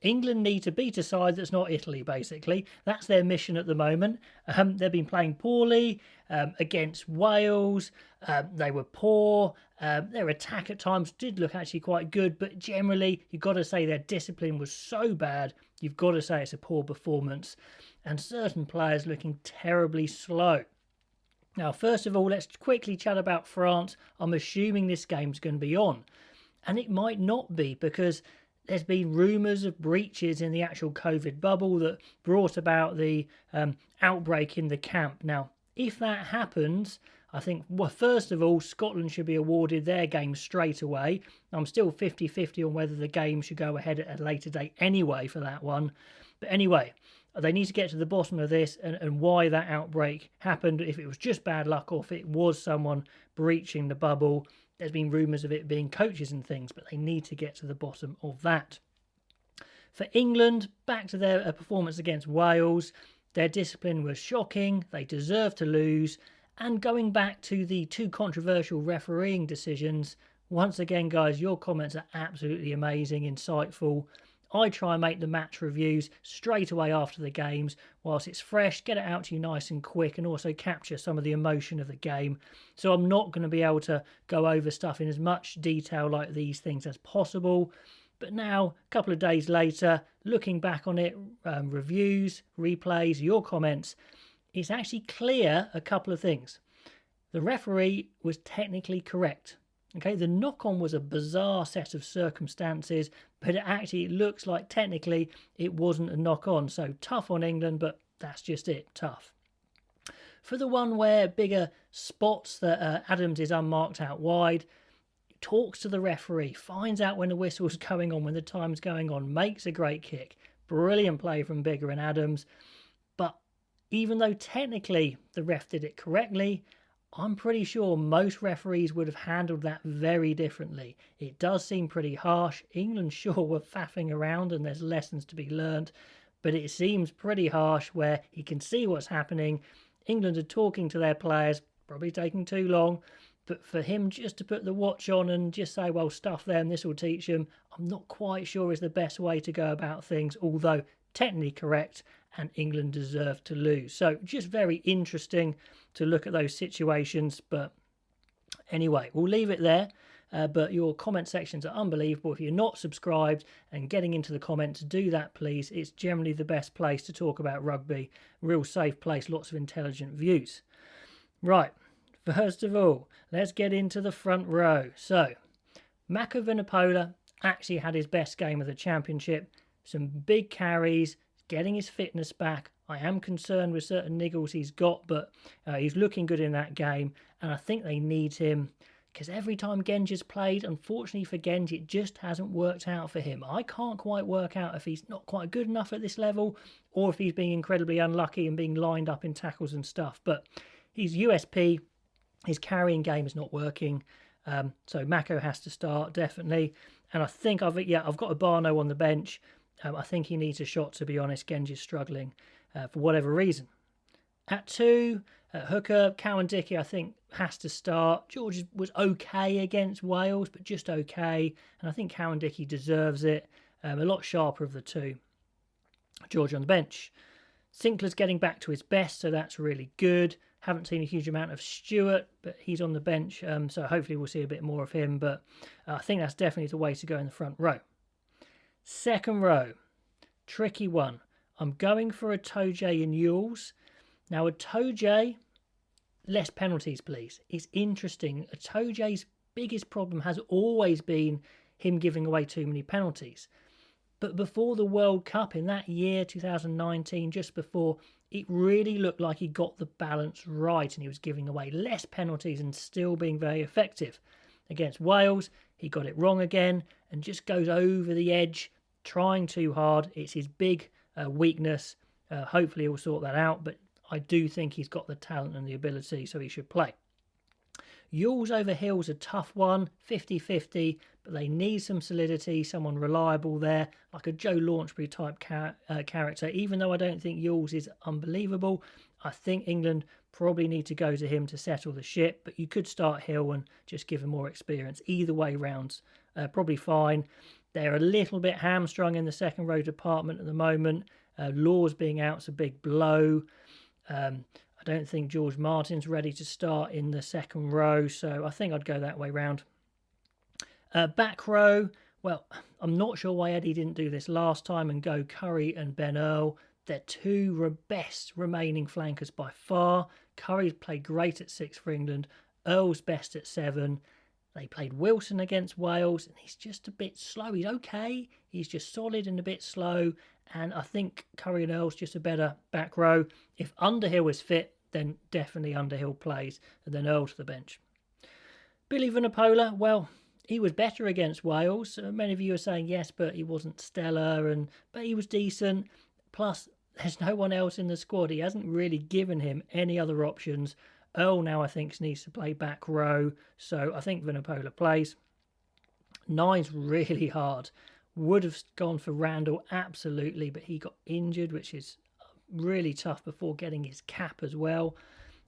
England need to beat a side that's not Italy, basically. That's their mission at the moment. They've been playing poorly against Wales. They were poor. Their attack at times did look actually quite good, but generally, you've got to say their discipline was so bad, you've got to say it's a poor performance. And certain players looking terribly slow. Now, first of all, let's quickly chat about France. I'm assuming this game's going to be on. And it might not be, because there's been rumours of breaches in the actual COVID bubble that brought about the outbreak in the camp. Now, if that happens, I think, well, first of all, Scotland should be awarded their game straight away. I'm still 50-50 on whether the game should go ahead at a later date anyway for that one. But anyway, they need to get to the bottom of this and why that outbreak happened, if it was just bad luck or if it was someone breaching the bubble. There's been rumours of it being coaches and things, but they need to get to the bottom of that. For England, back to their performance against Wales. Their discipline was shocking. They deserved to lose. And going back to the two controversial refereeing decisions, once again, guys, your comments are absolutely amazing, insightful. I try and make the match reviews straight away after the games, whilst it's fresh, get it out to you nice and quick, and also capture some of the emotion of the game. So I'm not going to be able to go over stuff in as much detail like these things as possible. But now, a couple of days later, looking back on it, reviews, replays, your comments, it's actually clear a couple of things. The referee was technically correct. Okay, the knock-on was a bizarre set of circumstances, but it looks like technically it wasn't a knock-on. So tough on England, but that's just it, tough. For the one where bigger spots that Adams is unmarked out wide, talks to the referee, finds out when the whistle's going on, when the time's going on, makes a great kick. Brilliant play from Bigger and Adams. But even though technically the ref did it correctly, I'm pretty sure most referees would have handled that very differently. It does seem pretty harsh. England sure were faffing around and there's lessons to be learned, but it seems pretty harsh where he can see what's happening. England are talking to their players, probably taking too long, but for him just to put the watch on and just say, well, stuff them, this will teach them, I'm not quite sure is the best way to go about things, although technically correct, and England deserved to lose. So just very interesting to look at those situations. But anyway, we'll leave it there. But your comment sections are unbelievable. If you're not subscribed and getting into the comments, do that, please. It's generally the best place to talk about rugby. Real safe place, lots of intelligent views. Right, first of all, let's get into the front row. So, Mako Vunipola actually had his best game of the championship. Some big carries, getting his fitness back. I am concerned with certain niggles he's got, but he's looking good in that game, and I think they need him, because every time Genji's played, unfortunately for Genji, it just hasn't worked out for him. I can't quite work out if he's not quite good enough at this level, or if he's being incredibly unlucky and being lined up in tackles and stuff, but his USP, his carrying game is not working, so Mako has to start, definitely, and I think I've got Abano on the bench. I think he needs a shot, to be honest. Genji's struggling for whatever reason. At 2, hooker, Cowan-Dickie, I think, has to start. George was okay against Wales, but just okay. And I think Cowan-Dickie deserves it. A lot sharper of the two. George on the bench. Sinclair's getting back to his best, so that's really good. Haven't seen a huge amount of Stewart, but he's on the bench, so hopefully we'll see a bit more of him. But I think that's definitely the way to go in the front row. Second row, tricky one. I'm going for a Itoje and Ewells. Now, a Itoje, less penalties, please. It's interesting. A Itoje's biggest problem has always been him giving away too many penalties. But before the World Cup in that year, 2019, just before, it really looked like he got the balance right and he was giving away less penalties and still being very effective. Against Wales, he got it wrong again and just goes over the edge, trying too hard. It's his big weakness. Hopefully he'll sort that out, but I do think he's got the talent and the ability, so he should play. Ewells over Hill's a tough one, 50-50, but they need some solidity, someone reliable there, like a Joe Launchbury type character. Even though I don't think Ewells is unbelievable, I think England probably need to go to him to settle the ship, but you could start Hill and just give him more experience. Either way round's probably fine. They're a little bit hamstrung in the second row department at the moment. Laws being out's a big blow. I don't think George Martin's ready to start in the second row, so I think I'd go that way round. Back row, well, I'm not sure why Eddie didn't do this last time and go Curry and Ben Earl. They're two best remaining flankers by far. Curry's played great at 6 for England. Earl's best at 7. They played Wilson against Wales, and he's just a bit slow. He's okay. He's just solid and a bit slow. And I think Curry and Earl's just a better back row. If Underhill is fit, then definitely Underhill plays, and then Earl to the bench. Billy Vunipola, well, he was better against Wales. Many of you are saying yes, but he wasn't stellar, but he was decent. Plus, there's no one else in the squad. He hasn't really given him any other options. Earl now, I think, needs to play back row, so I think Vunipola plays. 9's really hard. Would have gone for Randall, absolutely, but he got injured, which is really tough before getting his cap as well.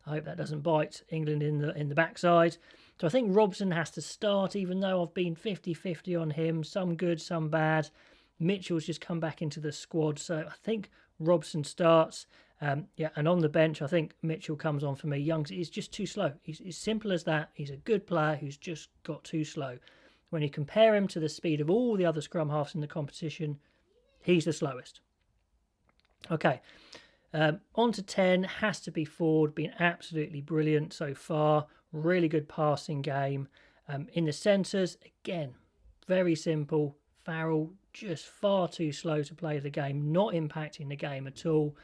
I hope that doesn't bite England in the backside. So I think Robson has to start, even though I've been 50-50 on him. Some good, some bad. Mitchell's just come back into the squad, so I think Robson starts. And on the bench, I think Mitchell comes on for me. Young is just too slow. He's as simple as that. He's a good player who's just got too slow. When you compare him to the speed of all the other scrum halves in the competition, he's the slowest. Okay, on to 10, has to be Ford. Been absolutely brilliant so far. Really good passing game. In the centres, again, very simple. Farrell just far too slow to play the game, not impacting the game at all.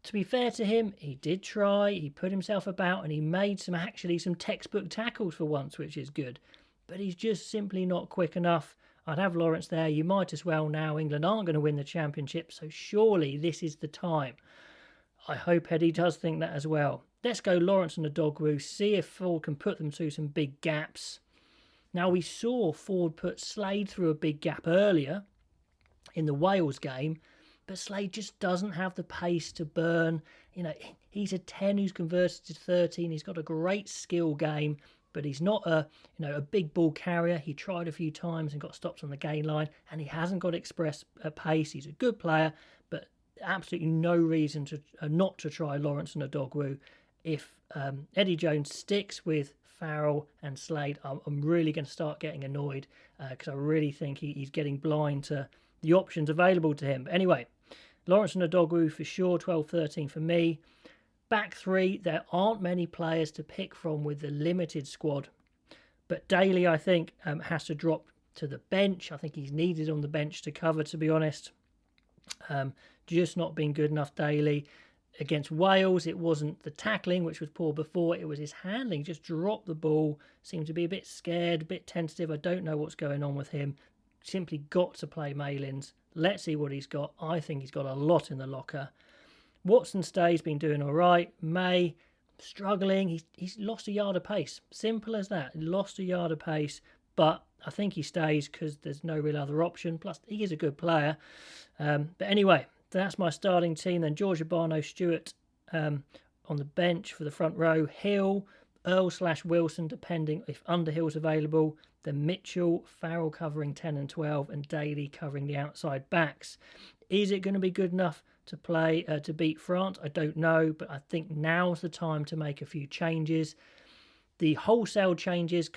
To be fair to him, he did try, he put himself about, and he made some textbook tackles for once, which is good. But he's just simply not quick enough. I'd have Lawrence there. You might as well now. England aren't going to win the championship, so surely this is the time. I hope Eddie does think that as well. Let's go Lawrence and Adogwu, see if Ford can put them through some big gaps. Now, we saw Ford put Slade through a big gap earlier in the Wales game, but Slade just doesn't have the pace to burn. You know, he's a 10 who's converted to 13. He's got a great skill game, but he's not a big ball carrier. He tried a few times and got stopped on the gain line, and he hasn't got express pace. He's a good player, but absolutely no reason to not to try Lawrence and Adogwu. If Eddie Jones sticks with Farrell and Slade, I'm really going to start getting annoyed because I really think he's getting blind to the options available to him. But anyway, Lawrence and Adogwu for sure, 12-13 for me. Back 3, there aren't many players to pick from with the limited squad. But Daly, I think, has to drop to the bench. I think he's needed on the bench to cover, to be honest. Just not been good enough, Daly. Against Wales, it wasn't the tackling, which was poor before. It was his handling. Just dropped the ball. Seemed to be a bit scared, a bit tentative. I don't know what's going on with him. Simply got to play Malins. Let's see what he's got. I think he's got a lot in the locker. Watson stays, been doing all right. May, struggling. He's lost a yard of pace. Simple as that. He lost a yard of pace, but I think he stays because there's no real other option. Plus, he is a good player. But anyway, that's my starting team. Then George Urbano, Stewart on the bench for the front row. Hill, Earl/Wilson, depending if Underhill's available. Then Mitchell, Farrell covering 10 and 12, and Daly covering the outside backs. Is it going to be good enough to play to beat France? I don't know, but I think now's the time to make a few changes. The wholesale changes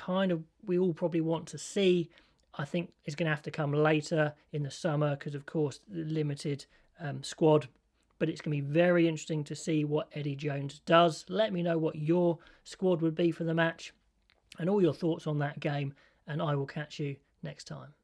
we all probably want to see. I think is going to have to come later in the summer because, of course, the limited squad. But it's going to be very interesting to see what Eddie Jones does. Let me know what your squad would be for the match and all your thoughts on that game, and I will catch you next time.